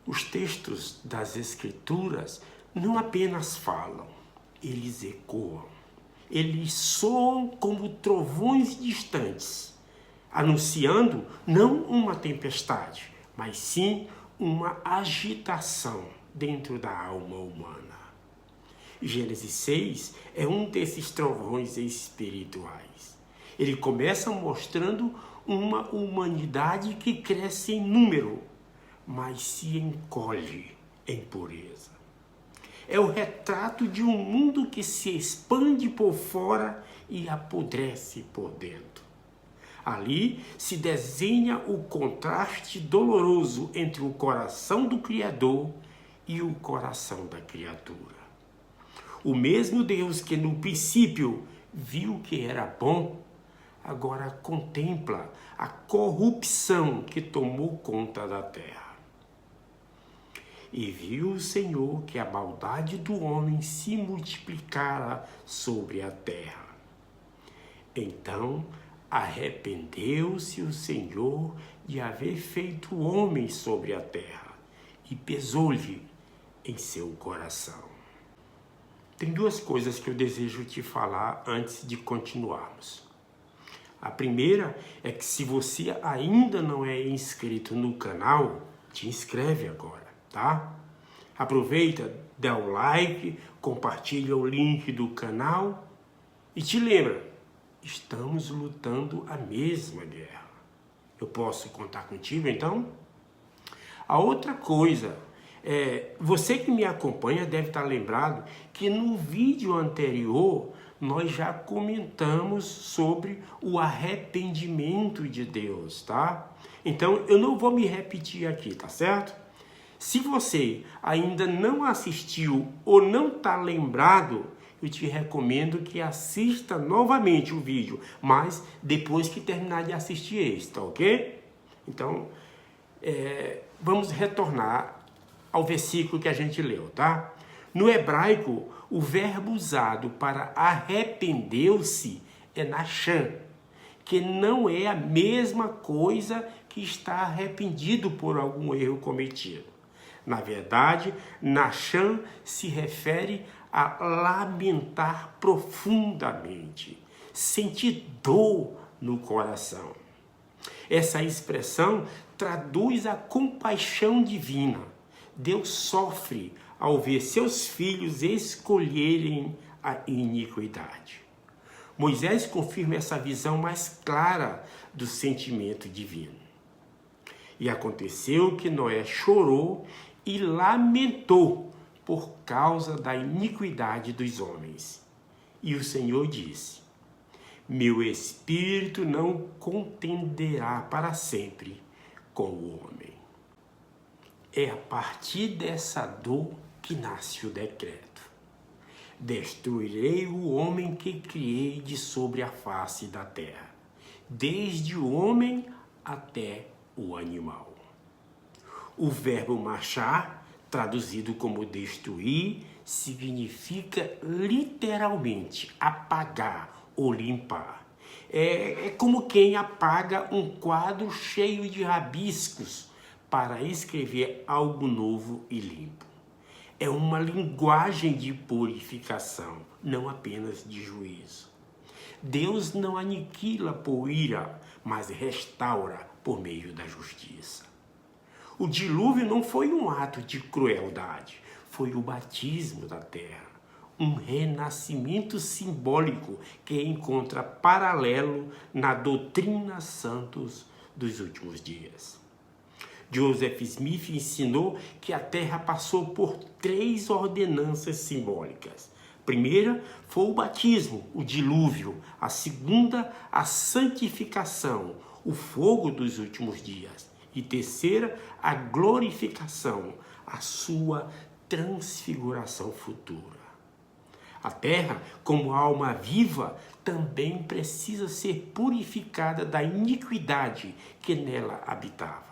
Os textos das Escrituras não apenas falam, eles ecoam. Eles soam como trovões distantes, anunciando não uma tempestade, mas sim uma agitação dentro da alma humana. Gênesis 6 é um desses trovões espirituais. Ele começa mostrando uma humanidade que cresce em número, mas se encolhe em pureza. É o retrato de um mundo que se expande por fora e apodrece por dentro. Ali se desenha o contraste doloroso entre o coração do Criador e o coração da criatura. O mesmo Deus que no princípio viu que era bom, agora contempla a corrupção que tomou conta da terra. E viu o Senhor que a maldade do homem se multiplicara sobre a terra. Então arrependeu-se o Senhor de haver feito o homem sobre a terra, e pesou-lhe em seu coração. Tem duas coisas que eu desejo te falar antes de continuarmos. A primeira é que se você ainda não é inscrito no canal, te inscreve agora, tá? Aproveita, dá o like, compartilha o link do canal e te lembra, estamos lutando a mesma guerra. Eu posso contar contigo, então? A outra coisa você que me acompanha deve estar lembrado que no vídeo anterior nós já comentamos sobre o arrependimento de Deus, tá? Então eu não vou me repetir aqui, tá certo? Se você ainda não assistiu ou não está lembrado, eu te recomendo que assista novamente o vídeo, mas depois que terminar de assistir este, tá ok? Então, vamos retornar ao versículo que a gente leu, tá? No hebraico, o verbo usado para arrependeu-se é nachan, que não é a mesma coisa que estar arrependido por algum erro cometido. Na verdade, nachan se refere a lamentar profundamente, sentir dor no coração. Essa expressão traduz a compaixão divina. Deus sofre ao ver seus filhos escolherem a iniquidade. Moisés confirma essa visão mais clara do sentimento divino. E aconteceu que Noé chorou e lamentou por causa da iniquidade dos homens. E o Senhor disse: meu espírito não contenderá para sempre com o homem. É a partir dessa dor que nasce o decreto. Destruirei o homem que criei de sobre a face da terra, desde o homem até o animal. O verbo machar, traduzido como destruir, significa literalmente apagar ou limpar. É como quem apaga um quadro cheio de rabiscos para escrever algo novo e limpo. É uma linguagem de purificação, não apenas de juízo. Deus não aniquila por ira, mas restaura por meio da justiça. O dilúvio não foi um ato de crueldade, foi o batismo da terra, um renascimento simbólico que encontra paralelo na doutrina santos dos últimos dias. Joseph Smith ensinou que a terra passou por 3 ordenanças simbólicas. A primeira foi o batismo, o dilúvio. A segunda, a santificação, o fogo dos últimos dias. E terceira, a glorificação, a sua transfiguração futura. A terra, como alma viva, também precisa ser purificada da iniquidade que nela habitava.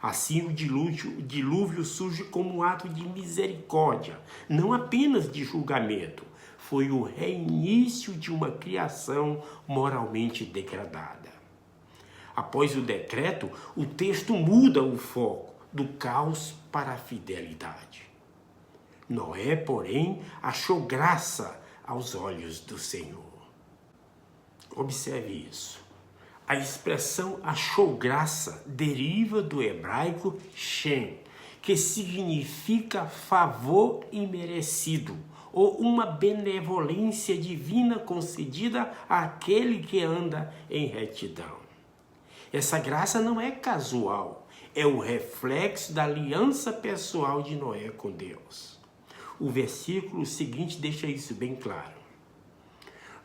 Assim, o dilúvio surge como um ato de misericórdia, não apenas de julgamento. Foi o reinício de uma criação moralmente degradada. Após o decreto, o texto muda o foco. do caos para a fidelidade. Noé, porém, achou graça aos olhos do Senhor. Observe isso. A expressão achou graça deriva do hebraico shem, que significa favor imerecido, ou uma benevolência divina concedida àquele que anda em retidão. Essa graça não é casual, é o reflexo da aliança pessoal de Noé com Deus. O versículo seguinte deixa isso bem claro.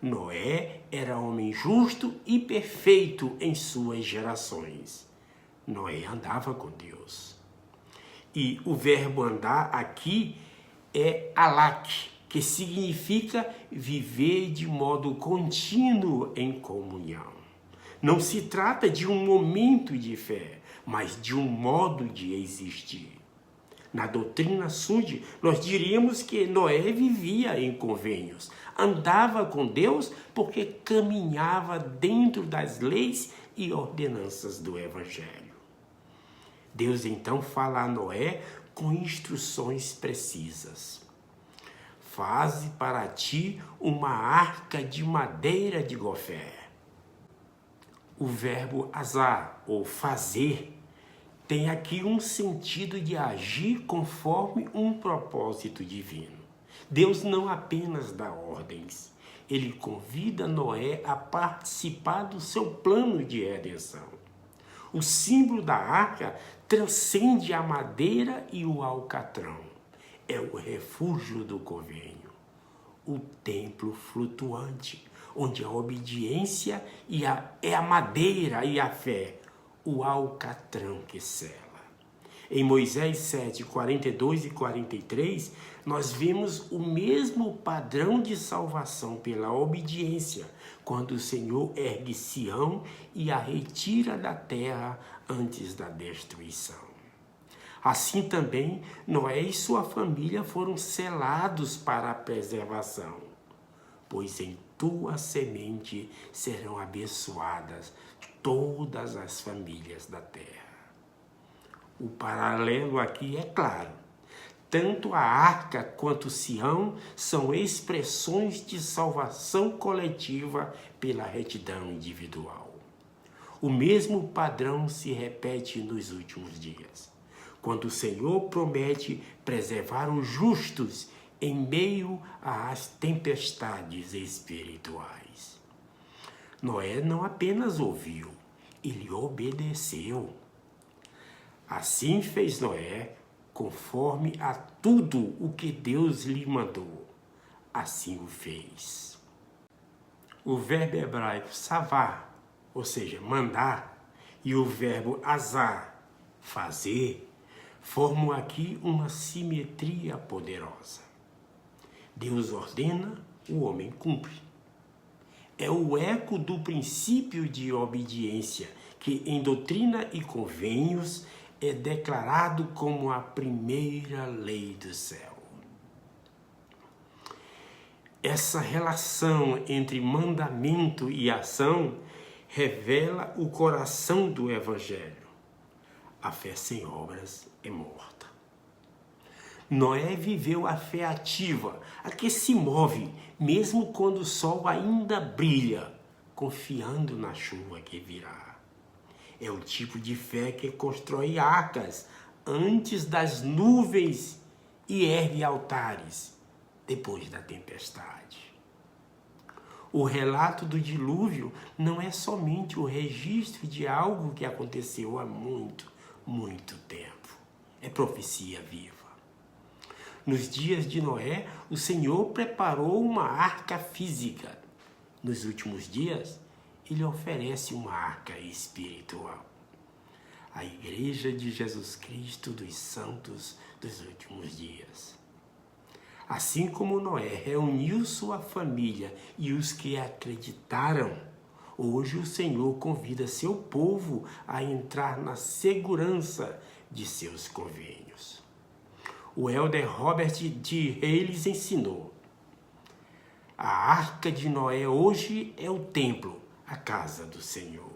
Noé era homem justo e perfeito em suas gerações. Noé andava com Deus. E o verbo andar aqui é alak, que significa viver de modo contínuo em comunhão. Não se trata de um momento de fé, mas de um modo de existir. Na doutrina Sud, nós diríamos que Noé vivia em convênios, andava com Deus porque caminhava dentro das leis e ordenanças do Evangelho. Deus então fala a Noé com instruções precisas. Faze para ti uma arca de madeira de gofé. O verbo azar, ou fazer, tem aqui um sentido de agir conforme um propósito divino. Deus não apenas dá ordens, ele convida Noé a participar do seu plano de redenção. O símbolo da arca transcende a madeira e o alcatrão. É o refúgio do convênio, o templo flutuante, onde a obediência é a madeira e a fé, o alcatrão que sela. Em Moisés 7, 42 e 43, nós vemos o mesmo padrão de salvação pela obediência, quando o Senhor ergue Sião e a retira da terra antes da destruição. Assim também, Noé e sua família foram selados para a preservação, pois em tua semente serão abençoadas todas as famílias da terra. O paralelo aqui é claro. Tanto a arca quanto Sião são expressões de salvação coletiva pela retidão individual. O mesmo padrão se repete nos últimos dias, quando o Senhor promete preservar os justos em meio às tempestades espirituais. Noé não apenas ouviu, ele obedeceu. Assim fez Noé, conforme a tudo o que Deus lhe mandou. Assim o fez. O verbo hebraico savá, ou seja, mandar, e o verbo azar, fazer, formam aqui uma simetria poderosa. Deus ordena, o homem cumpre. É o eco do princípio de obediência, que em doutrina e convênios é declarado como a primeira lei do céu. Essa relação entre mandamento e ação revela o coração do Evangelho. A fé sem obras é morta. Noé viveu a fé ativa, a que se move, mesmo quando o sol ainda brilha, confiando na chuva que virá. É o tipo de fé que constrói arcas antes das nuvens e ergue altares depois da tempestade. O relato do dilúvio não é somente o registro de algo que aconteceu há muito, muito tempo. É profecia viva. Nos dias de Noé, o Senhor preparou uma arca física. Nos últimos dias, ele oferece uma arca espiritual. A Igreja de Jesus Cristo dos Santos dos últimos dias. Assim como Noé reuniu sua família e os que acreditaram, hoje o Senhor convida seu povo a entrar na segurança de seus convênios. O elder Robert D. Hales ensinou: a arca de Noé hoje é o templo, a casa do Senhor.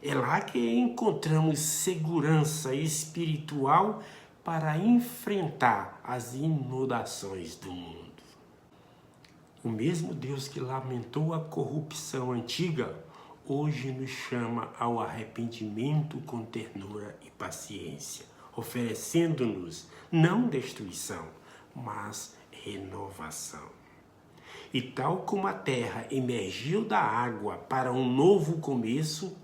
É lá que encontramos segurança espiritual para enfrentar as inundações do mundo. O mesmo Deus que lamentou a corrupção antiga, hoje nos chama ao arrependimento com ternura e paciência, oferecendo-nos não destruição, mas renovação. E tal como a terra emergiu da água para um novo começo,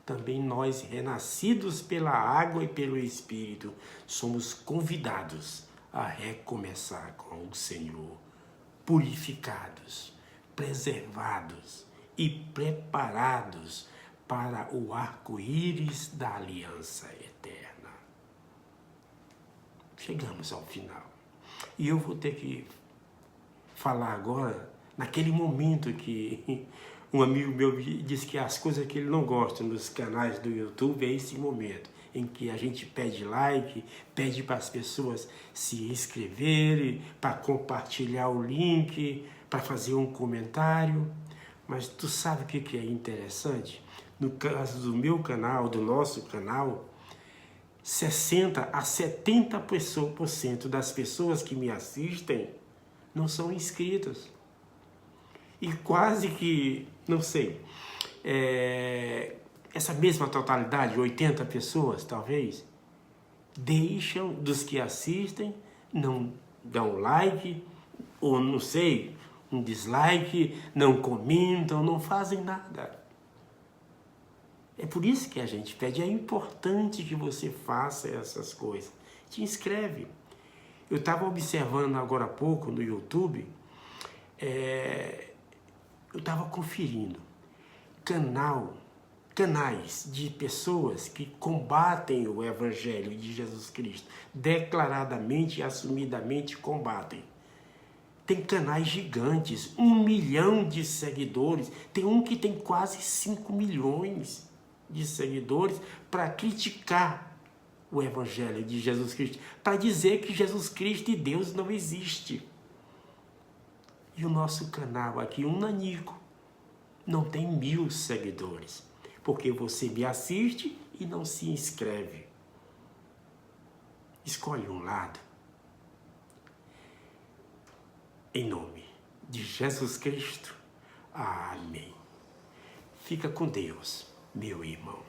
também nós, renascidos pela água e pelo Espírito, somos convidados a recomeçar com o Senhor, purificados, preservados e preparados para o arco-íris da aliança eterna. Chegamos ao final. E eu vou ter que falar agora, naquele momento que um amigo meu disse que as coisas que ele não gosta nos canais do YouTube é esse momento em que a gente pede like, pede para as pessoas se inscreverem, para compartilhar o link, para fazer um comentário. Mas tu sabe o que é interessante? No caso do meu canal, do nosso canal, 60% a 70% das pessoas que me assistem não são inscritos. E quase que, não sei, essa mesma totalidade, 80 pessoas talvez, deixam dos que assistem, não dão like, ou não sei, um dislike, não comentam, não fazem nada. É por isso que a gente pede, é importante que você faça essas coisas. Te inscreve. Eu estava observando agora há pouco no YouTube, eu estava conferindo canais de pessoas que combatem o Evangelho de Jesus Cristo, declaradamente e assumidamente combatem. Tem canais gigantes, 1 milhão de seguidores, tem um que tem quase 5 milhões de seguidores para criticar o Evangelho de Jesus Cristo, para dizer que Jesus Cristo e Deus não existe. E o nosso canal aqui, um nanico, não tem 1000 seguidores, porque você me assiste e não se inscreve. Escolhe um lado. Em nome de Jesus Cristo. Amém. Fica com Deus, meu irmão.